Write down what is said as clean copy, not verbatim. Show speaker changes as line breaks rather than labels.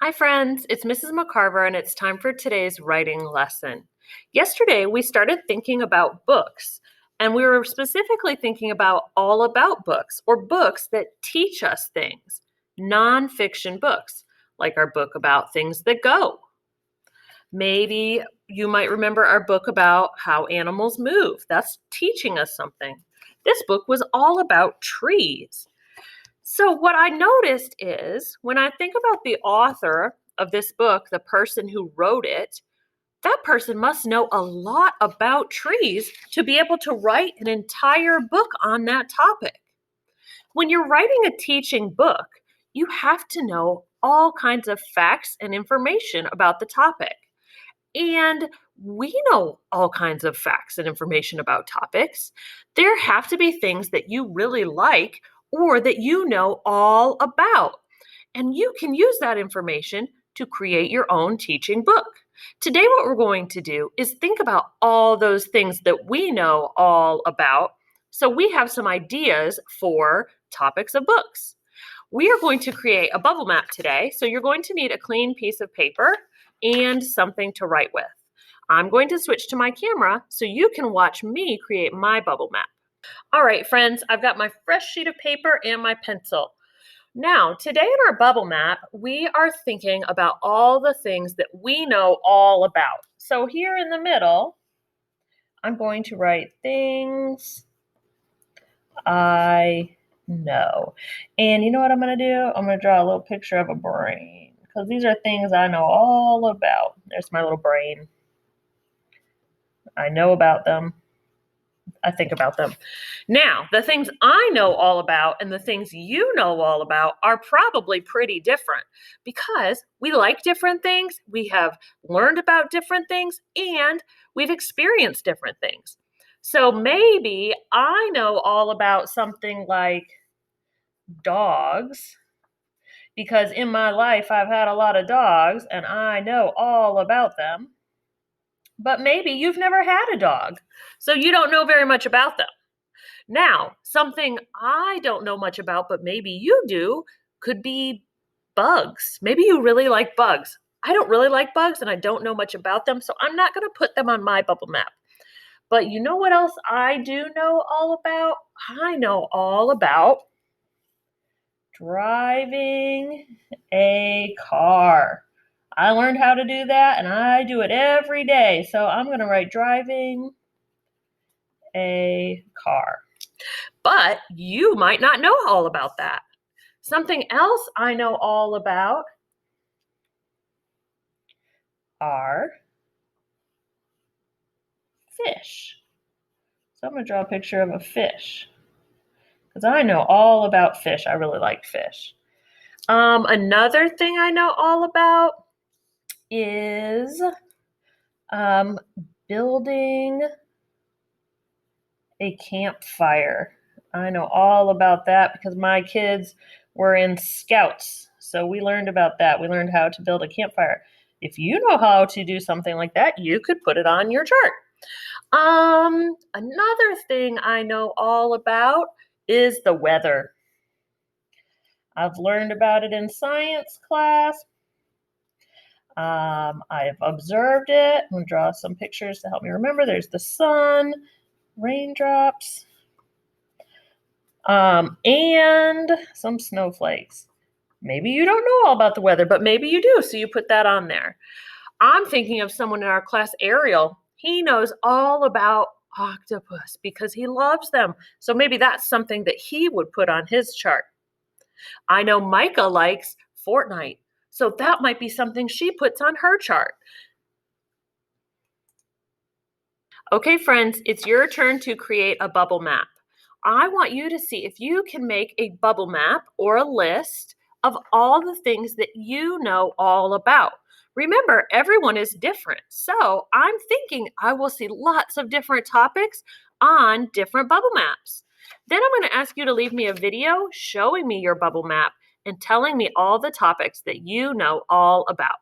Hi, friends. It's Mrs. McCarver, and it's time for today's writing lesson. Yesterday, we started thinking about books, and we were specifically thinking about all about books or books that teach us things, nonfiction books, like our book about things that go. Maybe you might remember our book about how animals move. That's teaching us something. This book was all about trees. So, what I noticed is when I think about the author of this book, the person who wrote it, that person must know a lot about trees to be able to write an entire book on that topic. When you're writing a teaching book, you have to know all kinds of facts and information about the topic. And we know all kinds of facts and information about topics. There have to be things that you really like or that you know all about. And you can use that information to create your own teaching book. Today, what we're going to do is think about all those things that we know all about so we have some ideas for topics of books. We are going to create a bubble map today. So you're going to need a clean piece of paper and something to write with. I'm going to switch to my camera so you can watch me create my bubble map. All right, friends, I've got my fresh sheet of paper and my pencil. Now, today in our bubble map, we are thinking about all the things that we know all about. So here in the middle, I'm going to write things I know. And you know what I'm going to do? I'm going to draw a little picture of a brain because these are things I know all about. There's my little brain. I know about them. I think about them. Now, the things I know all about and the things you know all about are probably pretty different because we like different things, we have learned about different things, and we've experienced different things. So maybe I know all about something like dogs because in my life I've had a lot of dogs and I know all about them. But maybe you've never had a dog, so you don't know very much about them. Now, something I don't know much about, but maybe you do, could be bugs. Maybe you really like bugs. I don't really like bugs and I don't know much about them, so I'm not going to put them on my bubble map. But you know what else I do know all about? I know all about driving a car. I learned how to do that and I do it every day. So I'm going to write driving a car. But you might not know all about that. Something else I know all about are fish. So I'm going to draw a picture of a fish because I know all about fish. I really like fish. Another thing I know all about is building a campfire. I know all about that because my kids were in scouts. So we learned about that. We learned how to build a campfire. If you know how to do something like that, you could put it on your chart. Another thing I know all about is the weather. I've learned about it in science class. I've observed it. I'm going to draw some pictures to help me remember. There's the sun, raindrops, and some snowflakes. Maybe you don't know all about the weather, but maybe you do, so you put that on there. I'm thinking of someone in our class, Ariel. He knows all about octopus because he loves them. So maybe that's something that he would put on his chart. I know Micah likes Fortnite, so that might be something she puts on her chart. Okay, friends, it's your turn to create a bubble map. I want you to see if you can make a bubble map or a list of all the things that you know all about. Remember, everyone is different. So I'm thinking I will see lots of different topics on different bubble maps. Then I'm going to ask you to leave me a video showing me your bubble map and telling me all the topics that you know all about.